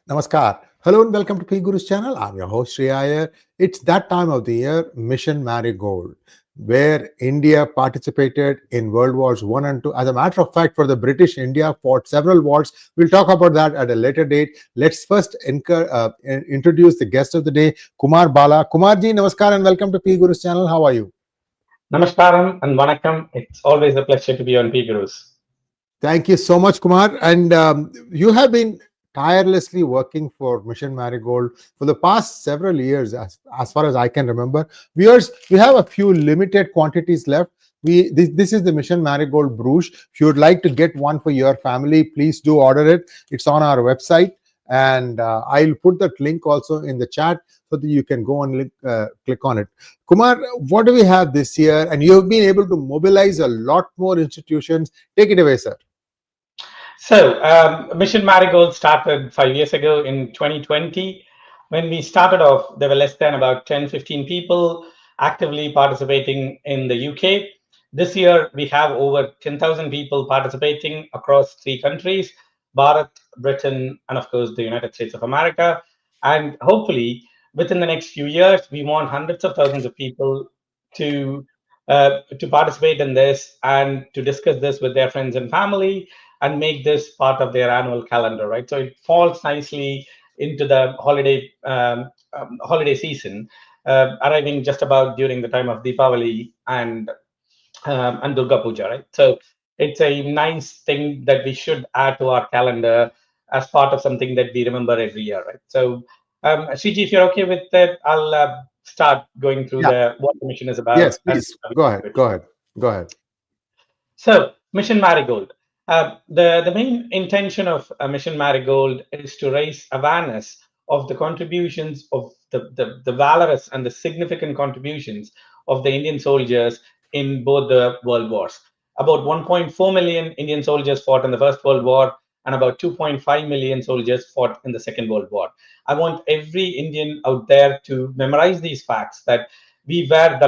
Namaskar. Hello and welcome to P Guru's channel. I'm your host Sri Iyer. It's that time of the year, Mission Marigold, where India participated in World Wars One and Two. As a matter of fact, for the British, India fought several wars. We'll talk about that at a later date. Let's first introduce the guest of the day, Kumar Bala. Kumarji, Namaskar and welcome to P Guru's channel. How are you? Namaskaram and Vanakkam. It's always a pleasure to be on P Gurus. Thank you so much, Kumar. And you have been tirelessly working for Mission Marigold for the past several years, as far as I can remember. Viewers, we have a few limited quantities left. This is the Mission Marigold Bruges. If you would like to get one for your family, please do order it. It's on our website. And I'll put that link also in the chat so that you can go and click on it. Kumar, what do we have this year? And you have been able to mobilize a lot more institutions. Take it away, sir. Mission Marigold started 5 years ago in 2020. When we started off, there were less than about 10, 15 people actively participating in the UK. This year, we have over 10,000 people participating across 3 countries, Bharat, Britain, and of course, the United States of America. And hopefully, within the next few years, we want hundreds of thousands of people to to participate in this and to discuss this with their friends and family and make this part of their annual calendar, right? So it falls nicely into the holiday season, arriving just about during the time of Deepavali and Durga Puja, right? So it's a nice thing that we should add to our calendar as part of something that we remember every year, right? So, Shiji, if you're okay with that, I'll start going through Yeah. the what the mission is about. Yes, please. Go ahead. Go ahead. Go ahead. So, Mission Marigold. The main intention of Mission Marigold is to raise awareness of the contributions of the valorous and the significant contributions of the Indian soldiers in both the world wars. About 1.4 million Indian soldiers fought in the First World War, and about 2.5 million soldiers fought in the Second World War. I want every Indian out there to memorize these facts that we were the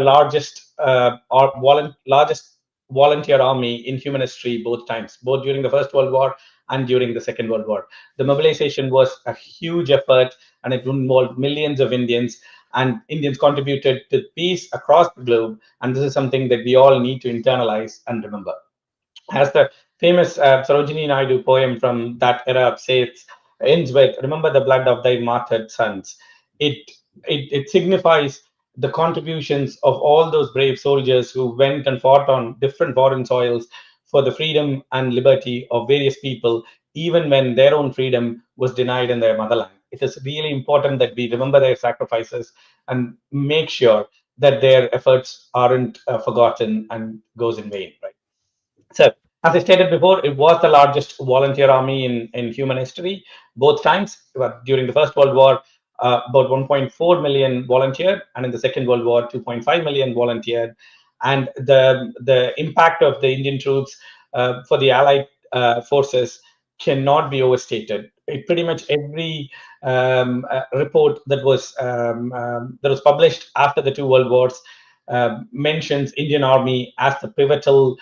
largest volunteer army in human history both times, both during the First World War and during the Second World War. The mobilization was a huge effort and it involved millions of Indians, and Indians contributed to peace across the globe. And this is something that we all need to internalize and remember. As the famous Sarojini Naidu poem from that era says, ends with, "Remember the blood of thy martyred sons." It, it signifies the contributions of all those brave soldiers who went and fought on different foreign soils for the freedom and liberty of various people, even when their own freedom was denied in their motherland. It is really important that we remember their sacrifices and make sure that their efforts aren't forgotten and goes in vain, right? So, as I stated before, it was the largest volunteer army in human history, both times. During the First World War, about 1.4 million volunteered, and in the Second World War, 2.5 million volunteered. And the impact of the Indian troops for the Allied forces cannot be overstated. Pretty much every report that was published after the two world wars mentions Indian Army as the pivotal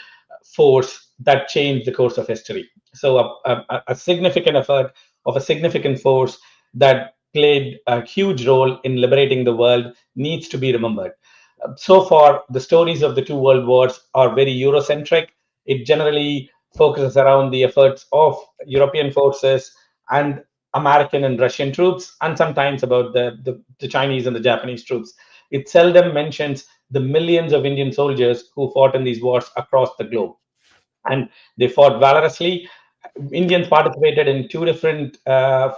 force that changed the course of history. So a significant effort of a significant force that played a huge role in liberating the world needs to be remembered. So far, the stories of the two world wars are very Eurocentric. It generally focuses around the efforts of European forces and American and Russian troops, and sometimes about the Chinese and the Japanese troops. It seldom mentions the millions of Indian soldiers who fought in these wars across the globe. And they fought valorously. Indians participated in two different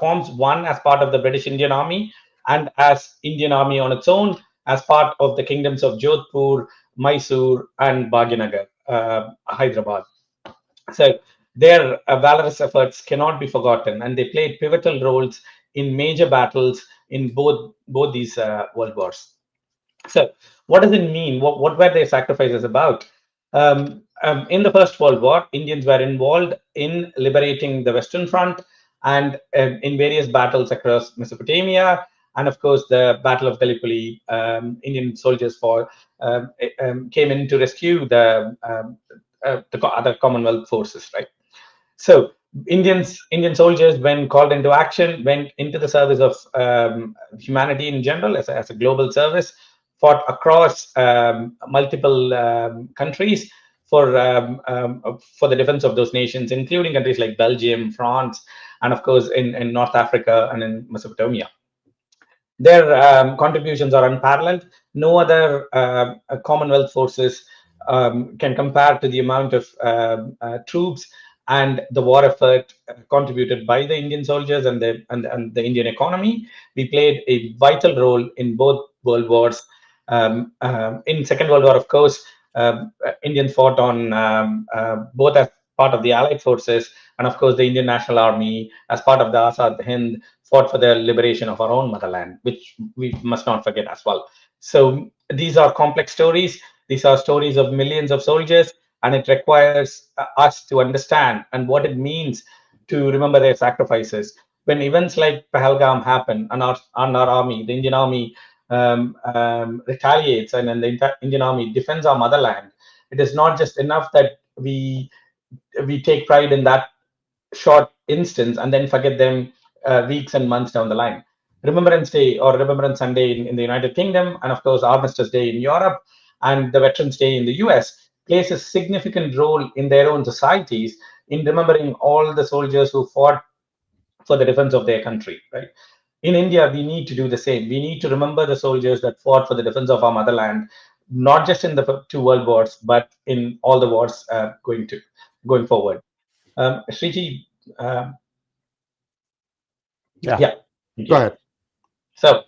forms, one as part of the British Indian Army, and as Indian Army on its own, as part of the kingdoms of Jodhpur, Mysore, and Bhagyanagar, Hyderabad. So their valorous efforts cannot be forgotten, and they played pivotal roles in major battles in both these world wars. So, what does it mean? What were their sacrifices about? In the First World War, Indians were involved in liberating the Western Front and in various battles across Mesopotamia, and of course, the Battle of Gallipoli. Indian soldiers came in to rescue the other Commonwealth forces, right? So Indian soldiers, when called into action, went into the service of humanity in general, as a global service, fought across multiple countries for the defense of those nations, including countries like Belgium, France, and of course in North Africa and in Mesopotamia. Their contributions are unparalleled. No other Commonwealth forces can compare to the amount of troops and the war effort contributed by the Indian soldiers and the Indian economy. We played a vital role in both world wars. In Second World War, of course, Indians fought on both as part of the Allied forces, and of course the Indian National Army as part of the Azad Hind fought for the liberation of our own motherland, which we must not forget as well. So these are complex stories. These are stories of millions of soldiers, and it requires us to understand and what it means to remember their sacrifices. When events like Pahalgam happen, and our army, the Indian army, retaliates, and then the Indian army defends our motherland, it is not just enough that we take pride in that short instance and then forget them weeks and months down the line. Remembrance Day or Remembrance Sunday in the United Kingdom, and of course Armistice Day in Europe, and the Veterans Day in the US plays a significant role in their own societies in remembering all the soldiers who fought for the defense of their country. Right. In India, we need to do the same. We need to remember the soldiers that fought for the defense of our motherland, not just in the two world wars, but in all the wars going forward. Shriji, uh, Yeah, yeah. go Okay. ahead. So,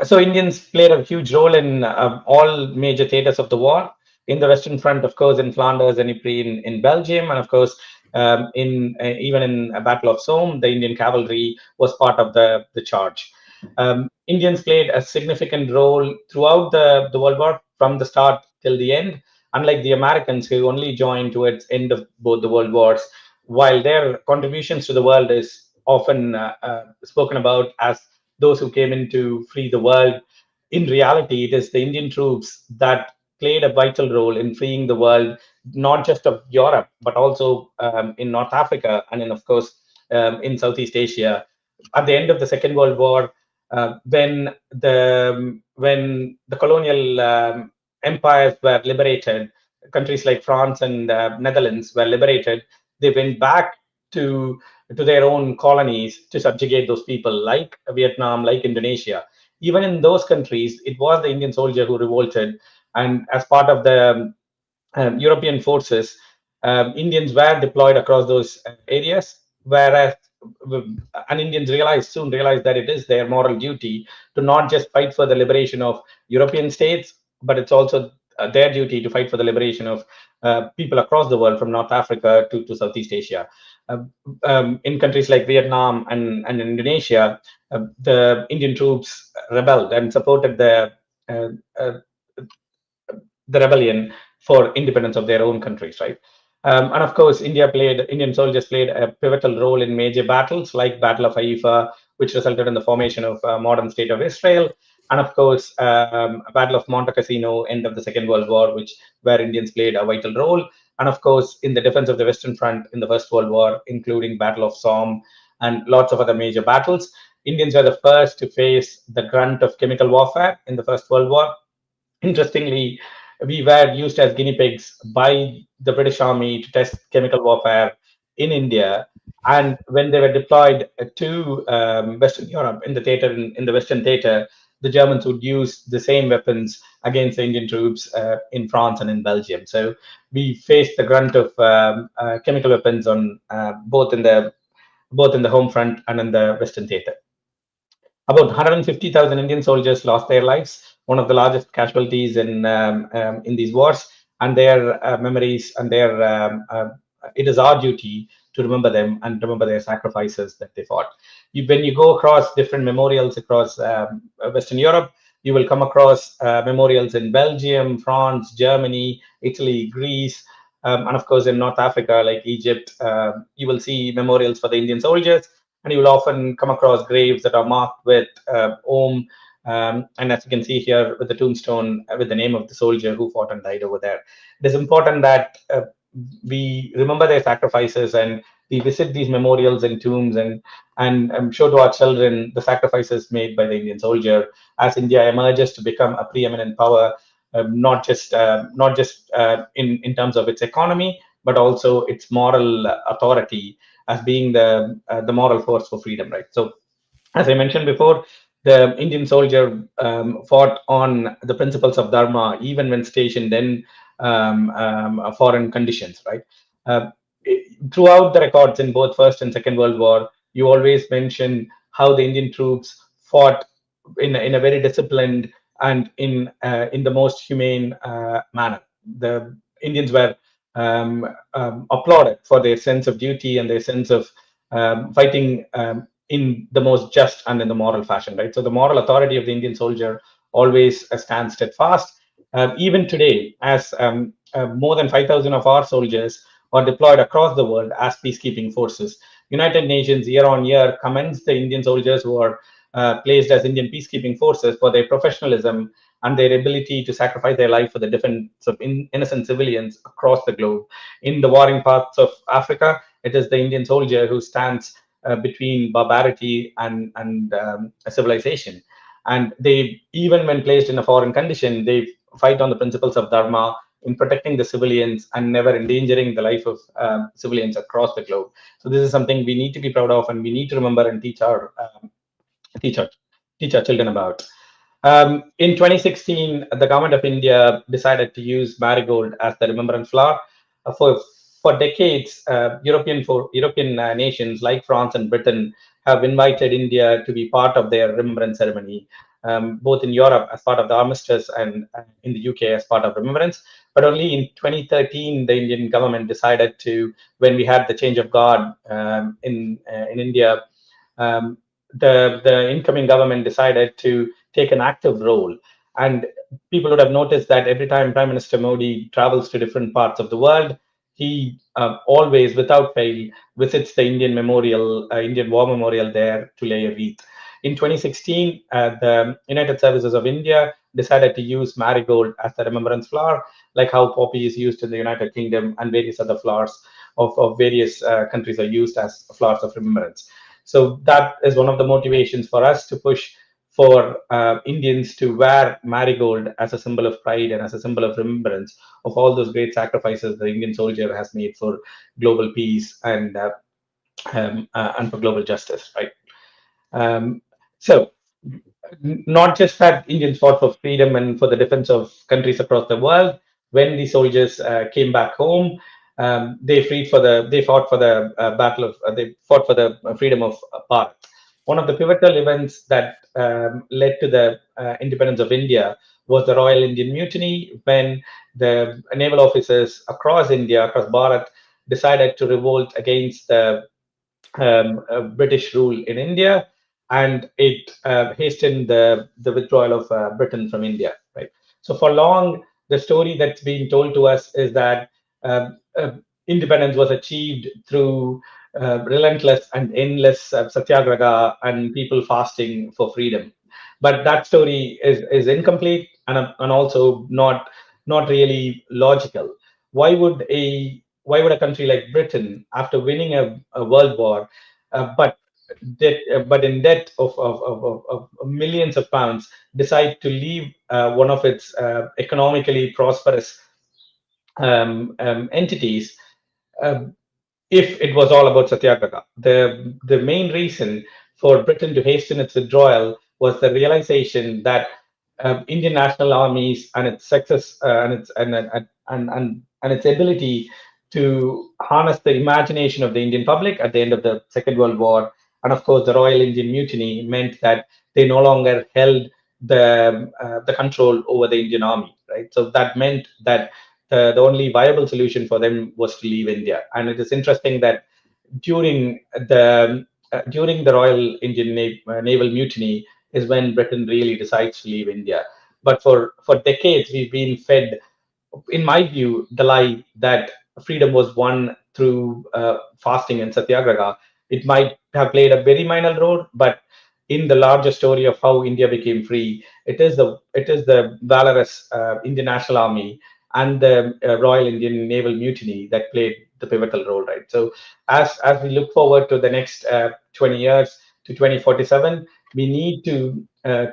so Indians played a huge role in all major theaters of the war. In the Western Front, of course, in Flanders and Ypres in Belgium, and of course, in even in a Battle of Somme, the Indian cavalry was part of the charge. Indians played a significant role throughout the World War, from the start till the end. Unlike the Americans, who only joined towards end of both the world wars, while their contributions to the world is often spoken about as those who came in to free the world, in reality, it is the Indian troops that played a vital role in freeing the world, not just of Europe, but also in North Africa and in, of course, in Southeast Asia. At the end of the Second World War, when the colonial empires were liberated, countries like France and Netherlands were liberated. They went back to to their own colonies to subjugate those people, like Vietnam, like Indonesia. Even in those countries, it was the Indian soldier who revolted, and as part of the European forces, Indians were deployed across those areas, whereas and Indians soon realized that it is their moral duty to not just fight for the liberation of European states, but it's also their duty to fight for the liberation of people across the world, from North Africa to Southeast Asia. In countries like Vietnam and Indonesia, the Indian troops rebelled and supported uh, uh, the rebellion for independence of their own countries, right? And of course, Indian soldiers played a pivotal role in major battles like Battle of Haifa, which resulted in the formation of modern state of Israel, and of course, Battle of Monte Cassino, end of the Second World War, where Indians played a vital role, and of course, in the defense of the Western Front in the First World War, including Battle of Somme and lots of other major battles. Indians were the first to face the grunt of chemical warfare in the First World War. Interestingly, we were used as guinea pigs by the British Army to test chemical warfare in India. And when they were deployed to Western Europe in the theater, in the Western theater, the Germans would use the same weapons against the Indian troops in France and in Belgium. So we faced the grunt of chemical weapons on both in the home front and in the Western theater. About 150,000 Indian soldiers lost their lives, one of the largest casualties in these wars, and their memories and their it is our duty to remember them and remember their sacrifices that they fought. When you go across different memorials across Western Europe, you will come across memorials in Belgium, France, Germany, Italy, Greece, and of course in North Africa, like Egypt, you will see memorials for the Indian soldiers, and you will often come across graves that are marked with Om. And as you can see here with the tombstone with the name of the soldier who fought and died over there. It is important that we remember their sacrifices and We visit these memorials and tombs, and show to our children the sacrifices made by the Indian soldier as India emerges to become a preeminent power, not just in terms of its economy, but also its moral authority as being the moral force for freedom, right? So as I mentioned before, the Indian soldier fought on the principles of Dharma even when stationed in foreign conditions, right? Uh, Throughout the records in both First and Second World War, you always mention how the Indian troops fought in a very disciplined and in the most humane manner. The Indians were applauded for their sense of duty and their sense of fighting in the most just and in the moral fashion, right? So the moral authority of the Indian soldier always stands steadfast. Even today, as more than 5,000 of our soldiers are deployed across the world as peacekeeping forces, United Nations year on year commends the Indian soldiers who are placed as Indian peacekeeping forces for their professionalism and their ability to sacrifice their life for the defense of innocent civilians across the globe. In the warring parts of Africa, it is the Indian soldier who stands between barbarity and civilization. And they, even when placed in a foreign condition, they fight on the principles of Dharma in protecting the civilians and never endangering the life of civilians across the globe. So this is something we need to be proud of, and we need to remember and teach our teach our children about. In 2016, the government of India decided to use Marigold as the remembrance flower. For decades, European nations like France and Britain have invited India to be part of their remembrance ceremony, both in Europe as part of the armistice and in the UK as part of remembrance. But only in 2013, the Indian government decided to, when we had the change of guard in India, um, the incoming government decided to take an active role. And people would have noticed that every time Prime Minister Modi travels to different parts of the world, he always, without fail, visits the Indian War Memorial there to lay a wreath. In 2016, the United Services of India decided to use marigold as the remembrance flower, like how poppy is used in the United Kingdom and various other flowers of various countries are used as flowers of remembrance. So that is one of the motivations for us to push for Indians to wear marigold as a symbol of pride and as a symbol of remembrance of all those great sacrifices the Indian soldier has made for global peace and for global justice, right? Um, so not just that Indians fought for freedom and for the defense of countries across the world. When the soldiers came back home, they fought for the they fought for the freedom of Bharat. One of the pivotal events that led to the independence of India was the Royal Indian Mutiny, when the naval officers across India, across Bharat, decided to revolt against the British rule in India, and it hastened the withdrawal of Britain from India. Right. So for long, the story that's being told to us is that independence was achieved through relentless and endless satyagraha and people fasting for freedom. But that story is incomplete and also not really logical. Why would a country like Britain, after winning a world war, but but in debt of millions of pounds, decide to leave one of its economically prosperous entities, uh, if it was all about satyagraha? The main reason for Britain to hasten its withdrawal was the realization that Indian national armies and its success and its ability to harness the imagination of the Indian public at the end of the Second World War, and of course the Royal Indian Mutiny, meant that they no longer held the control over the Indian army. Right, so that meant that the only viable solution for them was to leave India. And it is interesting that during the Royal Indian Naval Mutiny is when Britain really decides to leave India. But for decades, we've been fed, in my view, the lie that freedom was won through fasting and satyagraha. It might have played a very minor role, but in the larger story of how India became free, it is the valorous Indian National Army and the Royal Indian Naval Mutiny that played the pivotal role, right? So as we look forward to the next 20 years to 2047, we need to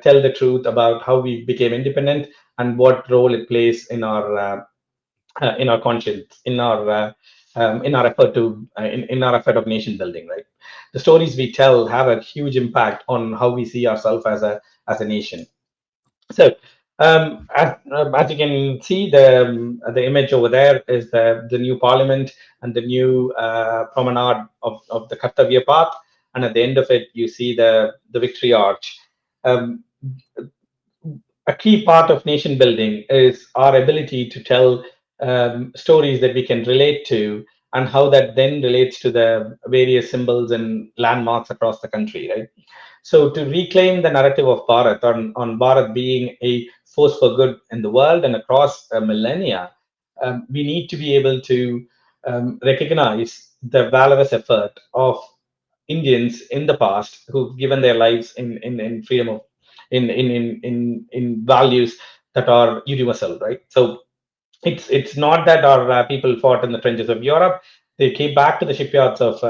tell the truth about how we became independent and what role it plays in our conscience, in our effort to in our effort of nation building, right? The stories we tell have a huge impact on how we see ourselves as a nation. So, as you can see, the image over there is the new parliament and the new promenade of the Kartavya path, and at the end of it, you see the victory arch. Um, a key part of nation building is our ability to tell stories that we can relate to, and how that then relates to the various symbols and landmarks across the country, right? So, to reclaim the narrative of Bharat, on Bharat being a force for good in the world and across millennia, we need to be able to recognize the valorous effort of Indians in the past who've given their lives in freedom of in values that are universal, right? So it's not that our people fought in the trenches of Europe. They came back to the shipyards of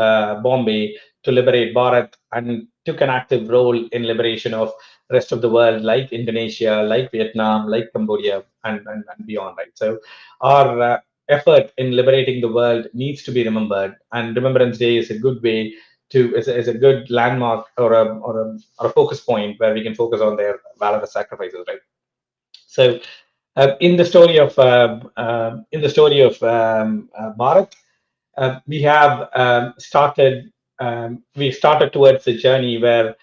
Bombay to liberate Bharat and took an active role in liberation of rest of the world, like Indonesia, like Vietnam, like Cambodia, and beyond. Right. So our effort in liberating the world needs to be remembered, and Remembrance Day is a good way to is a good landmark or a focus point where we can focus on their valorous sacrifices. Right. So in the story of Bharat, we have we started towards the journey where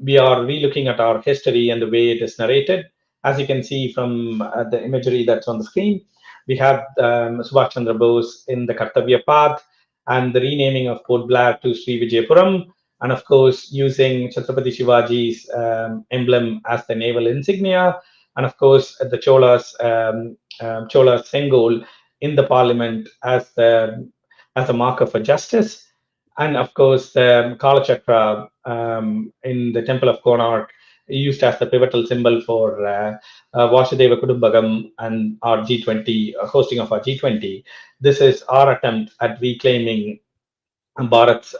we are relooking at our history and the way it is narrated. As you can see from the imagery that's on the screen, we have Subhash Chandra Bose in the Kartavya path and the renaming of Port Blair to Sri Vijayapuram, and of course using Chhatrapati Shivaji's emblem as the naval insignia, and of course the Chola Sengol in the parliament as a marker for justice, and of course the Kala Chakra in the temple of Konark used as the pivotal symbol for Vasudeva Kudumbagam and our G20 hosting of our G20. This is our attempt at reclaiming Bharat's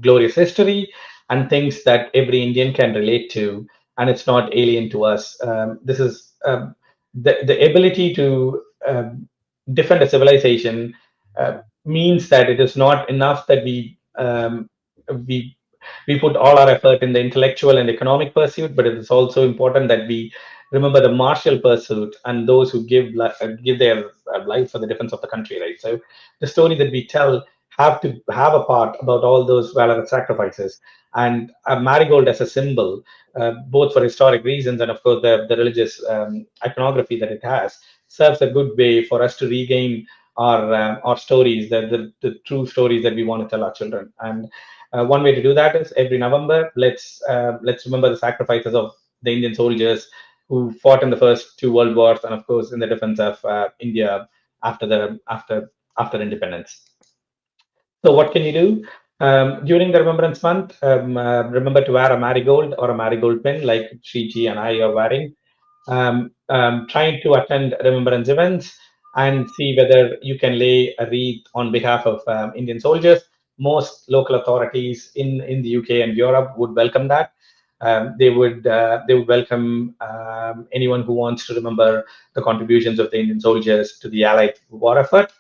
glorious history and things that every Indian can relate to, and it's not alien to us. This is the ability to defend a civilization means that it is not enough that we we put all our effort in the intellectual and economic pursuit, but it is also important that we remember the martial pursuit and those who give their life for the defense of the country. Right. So the story that we tell have to have a part about all those valorous sacrifices, and Marigold as a symbol, both for historic reasons and of course the religious iconography that it has, serves a good way for us to regain our stories, the true stories that we want to tell our children. And one way to do that is every November, let's remember the sacrifices of the Indian soldiers who fought in the first two world wars, and of course in the defense of India after after independence. So what can you do during the Remembrance Month? Remember to wear a marigold or a marigold pin, like Shriji and I are wearing. Trying to attend remembrance events and see whether you can lay a wreath on behalf of Indian soldiers. Most local authorities in the UK and Europe would welcome that. They would welcome anyone who wants to remember the contributions of the Indian soldiers to the Allied war effort.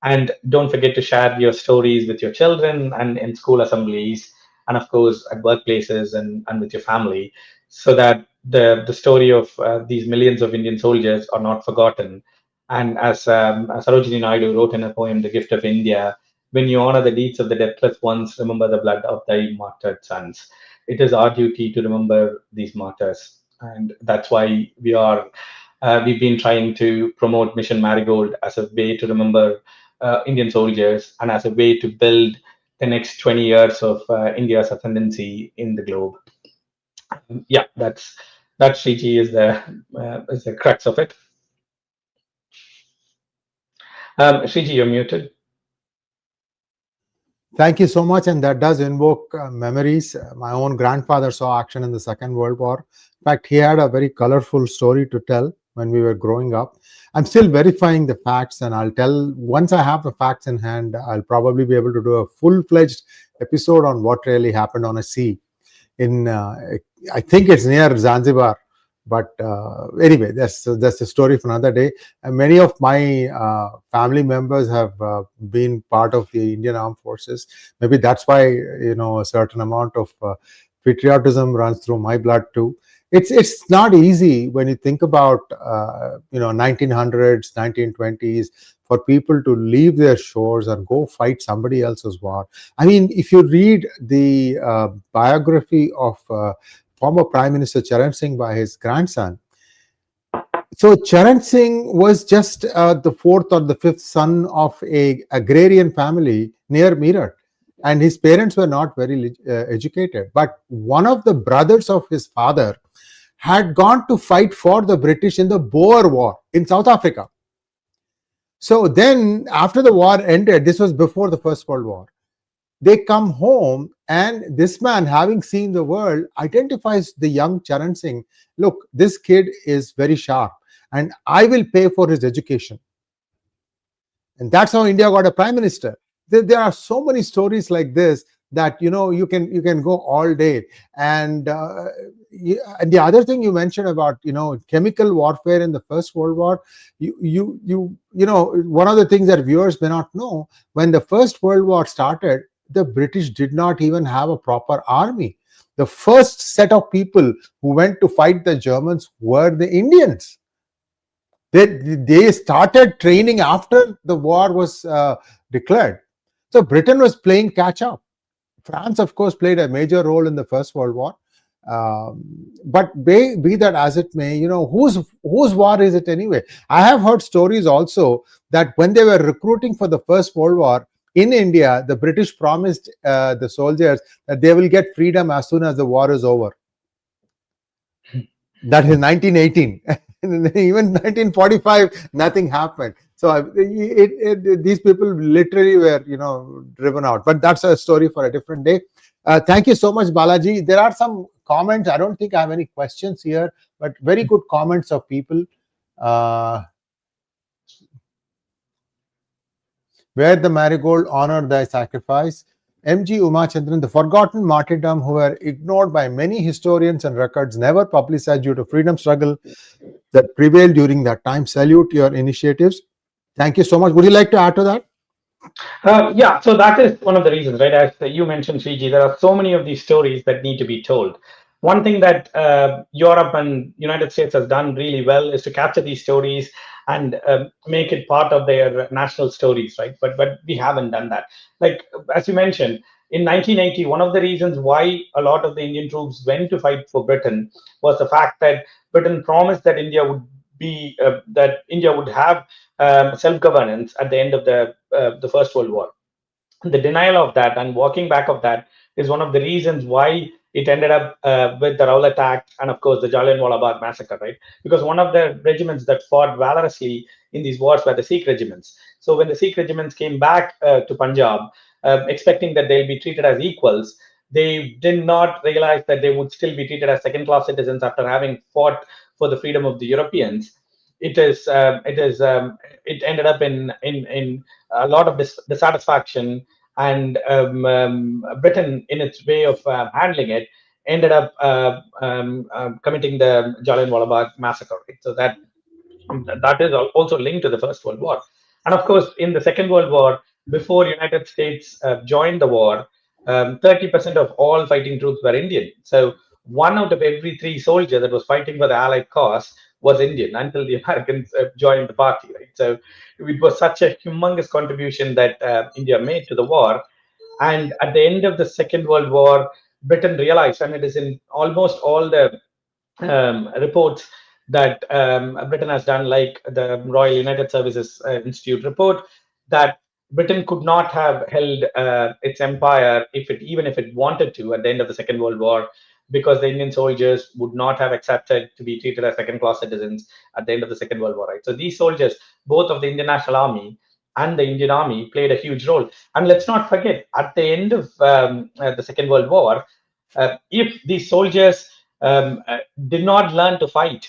And don't forget to share your stories with your children and in school assemblies, and of course at workplaces and with your family, so that the story of these millions of Indian soldiers are not forgotten. And as Sarojini Naidu wrote in a poem, The Gift of India, when you honor the deeds of the deathless ones, remember the blood of thy martyred sons. It is our duty to remember these martyrs. And that's why we've been trying to promote Mission Marigold as a way to remember Indian soldiers and as a way to build the next 20 years of India's ascendancy in the globe. Yeah, that Shriji is the crux of it. Shriji, you're muted. Thank you so much. And that does invoke memories. My own grandfather saw action in the Second World War. In fact, he had a very colorful story to tell when we were growing up. I'm still verifying the facts, and I'll tell once I have the facts in hand. I'll probably be able to do a full-fledged episode on what really happened on a sea in I think it's near Zanzibar. But anyway, that's a story for another day. And many of my family members have been part of the Indian Armed Forces. Maybe that's why a certain amount of patriotism runs through my blood too. It's not easy when you think about 1900s, 1920s, for people to leave their shores and go fight somebody else's war. I mean, if you read the biography of former Prime Minister Charan Singh by his grandson, so Charan Singh was just the fourth or the fifth son of a agrarian family near Meerut, and his parents were not very educated. But one of the brothers of his father had gone to fight for the British in the Boer War in South Africa. So then, after the war ended, this was before the First World War, they come home, and this man, having seen the world, identifies the young Charan Singh. Look, this kid is very sharp, and I will pay for his education. And that's how India got a prime minister. There are so many stories like this that you can go all day. And and the other thing you mentioned about chemical warfare in the First World War, one of the things that viewers may not know, when the First World War started, the British did not even have a proper army. The first set of people who went to fight the Germans were the Indians. They started training after the war was declared. So Britain was playing catch up. France, of course, played a major role in the First World War. But be that as it may, whose war is it anyway? I have heard stories also that when they were recruiting for the First World War in India, the British promised the soldiers that they will get freedom as soon as the war is over. That is 1918. Even 1945, nothing happened. So these people literally were, driven out. But that's a story for a different day. Thank you so much, Balaji. There are some comments. I don't think I have any questions here, but very good comments of people. Where the Marigold honor thy sacrifice. M.G. Umachandran, the forgotten martyrdom who were ignored by many historians and records, never publicized due to freedom struggle that prevailed during that time. Salute your initiatives. Thank you so much. Would you like to add to that? Yeah, so that is one of the reasons, right? As you mentioned, Sriji, there are so many of these stories that need to be told. One thing that Europe and United States has done really well is to capture these stories and make it part of their national stories, right? But we haven't done that. Like, as you mentioned, in 1980, one of the reasons why a lot of the Indian troops went to fight for Britain was the fact that Britain promised that India would have self-governance at the end of the First World War. The denial of that and walking back of that is one of the reasons why it ended up with the Rowlatt Act and, of course, the Jallianwala Bagh massacre, right? Because one of the regiments that fought valorously in these wars were the Sikh regiments. So when the Sikh regiments came back to Punjab, expecting that they'll be treated as equals, they did not realize that they would still be treated as second-class citizens after having fought for the freedom of the Europeans. It ended up in a lot of dissatisfaction, and Britain, in its way of handling it, ended up committing the Jallianwala Bagh massacre. Right? So that is also linked to the First World War. And of course, in the Second World War, before United States joined the war, 30% of all fighting troops were Indian. So one out of every three soldiers that was fighting for the Allied cause was Indian until the Americans joined the party. Right. So it was such a humongous contribution that India made to the war. And at the end of the Second World War, Britain realized, and it is in almost all the reports that Britain has done, like the Royal United Services Institute report, that Britain could not have held its empire even if it wanted to at the end of the Second World War, because the Indian soldiers would not have accepted to be treated as second-class citizens at the end of the Second World War. Right. So these soldiers, both of the Indian National Army and the Indian Army, played a huge role. And let's not forget, at the end of the Second World War, if these soldiers did not learn to fight,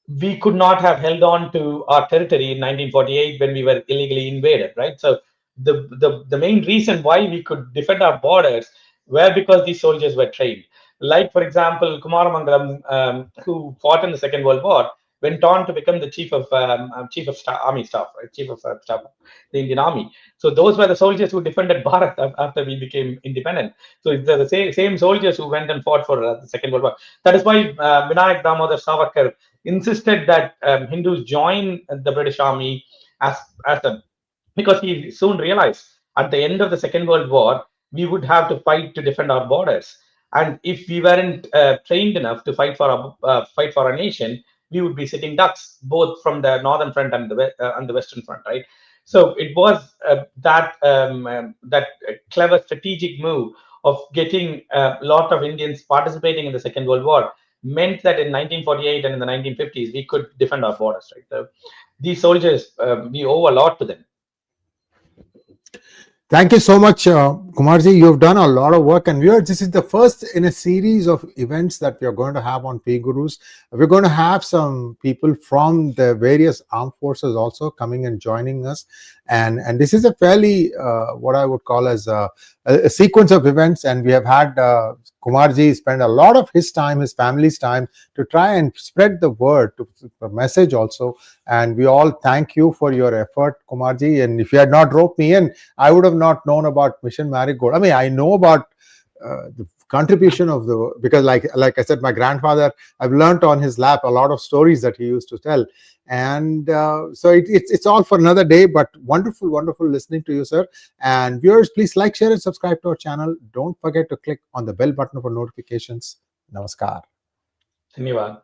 we could not have held on to our territory in 1948 when we were illegally invaded, right? So the main reason why we could defend our borders were because these soldiers were trained. Like, for example, Kumaramangalam, who fought in the Second World War, went on to become the chief of army staff, right? Chief of staff of the Indian Army. So those were the soldiers who defended Bharat after we became independent. So it's the same soldiers who went and fought for the Second World War. That is why Vinayak Damodar Savarkar insisted that Hindus join the British Army as a, because he soon realized at the end of the Second World War we would have to fight to defend our borders, and if we weren't trained enough to fight for our nation, we would be sitting ducks both from the northern front and the western front, right? So it was that clever strategic move of getting a lot of Indians participating in the Second World War meant that in 1948 and in the 1950s we could defend our borders, right? So these soldiers, we owe a lot to them. Thank you so much, Kumarji. You have done a lot of work, and this is the first in a series of events that we are going to have on P Gurus. We're going to have some people from the various armed forces also coming and joining us, and this is a fairly what I would call as a sequence of events. And we have had Kumarji spend a lot of his time, his family's time, to try and spread the word, to the message also. And we all thank you for your effort, Kumarji. And if you had not roped me in, I would have not known about Mission Marigold. I mean, I know about the contribution of because like I said, my grandfather, I've learnt on his lap a lot of stories that he used to tell. And so it's all for another day, but wonderful listening to you, sir. And viewers, please like, share, and subscribe to our channel. Don't forget to click on the bell button for notifications. Namaskar. Dhanyavad.